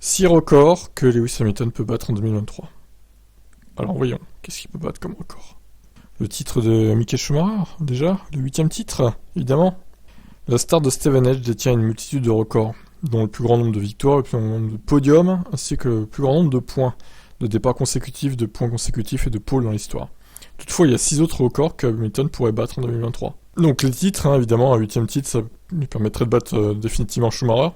6 records que Lewis Hamilton peut battre en 2023. Alors voyons, qu'est-ce qu'il peut battre comme record? Le titre de Michael Schumacher, déjà, le 8e titre, évidemment. La star de Steven Edge détient une multitude de records, dont le plus grand nombre de victoires, le plus grand nombre de podiums, ainsi que le plus grand nombre de points, de départs consécutifs, de points consécutifs et de pôles dans l'histoire. Toutefois, il y a 6 autres records que Hamilton pourrait battre en 2023. Donc les titres, évidemment, un 8e titre, ça lui permettrait de battre définitivement Schumacher.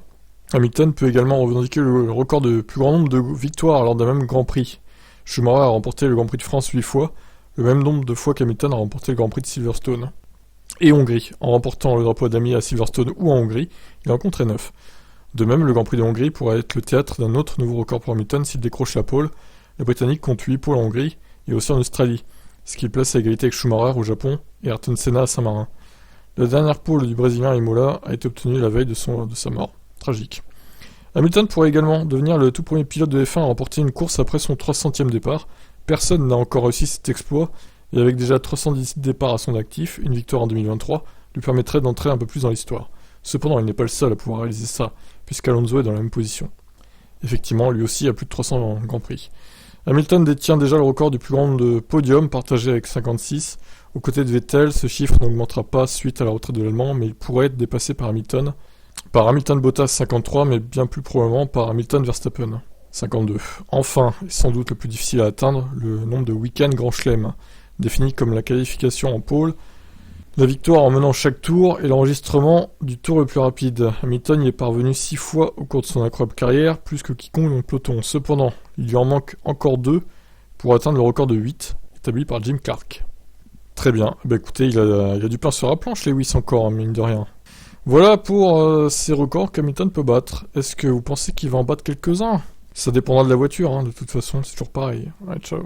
Hamilton peut également revendiquer le record de plus grand nombre de victoires lors d'un même Grand Prix. Schumacher a remporté le Grand Prix de France 8 fois, le même nombre de fois qu'Hamilton a remporté le Grand Prix de Silverstone. Et Hongrie, en remportant le drapeau damier à Silverstone ou en Hongrie, il en compterait 9. De même, le Grand Prix de Hongrie pourrait être le théâtre d'un autre nouveau record pour Hamilton s'il décroche la pole. Le Britannique compte 8 pôles en Hongrie et aussi en Australie, ce qui le place à égalité avec Schumacher au Japon et Ayrton Senna à Saint-Marin. La dernière pole du Brésilien à Imola a été obtenue la veille de sa mort. Tragique. Hamilton pourrait également devenir le tout premier pilote de F1 à remporter une course après son 300e départ. Personne n'a encore réussi cet exploit, et avec déjà 310 départs à son actif, une victoire en 2023 lui permettrait d'entrer un peu plus dans l'histoire. Cependant, il n'est pas le seul à pouvoir réaliser ça, puisqu'Alonso est dans la même position. Effectivement, lui aussi a plus de 300 Grands Prix. Hamilton détient déjà le record du plus grand nombre de podiums, partagé avec 56. Aux côtés de Vettel, ce chiffre n'augmentera pas suite à la retraite de l'Allemand, mais il pourrait être dépassé par Hamilton Bottas 53, mais bien plus probablement par Hamilton Verstappen 52. Enfin, et sans doute le plus difficile à atteindre, le nombre de week-ends Grand Chelem, défini comme la qualification en pôle, la victoire en menant chaque tour et l'enregistrement du tour le plus rapide. Hamilton y est parvenu 6 fois au cours de son incroyable carrière, plus que quiconque dans le peloton. Cependant, il lui en manque encore 2 pour atteindre le record de 8, établi par Jim Clark. Très bien, écoutez, il a du pain sur la planche, Lewis encore, mine de rien. Voilà pour ces records qu'Hamilton peut battre. Est-ce que vous pensez qu'il va en battre quelques-uns? Ça dépendra de la voiture, de toute façon, c'est toujours pareil. Ouais, ciao.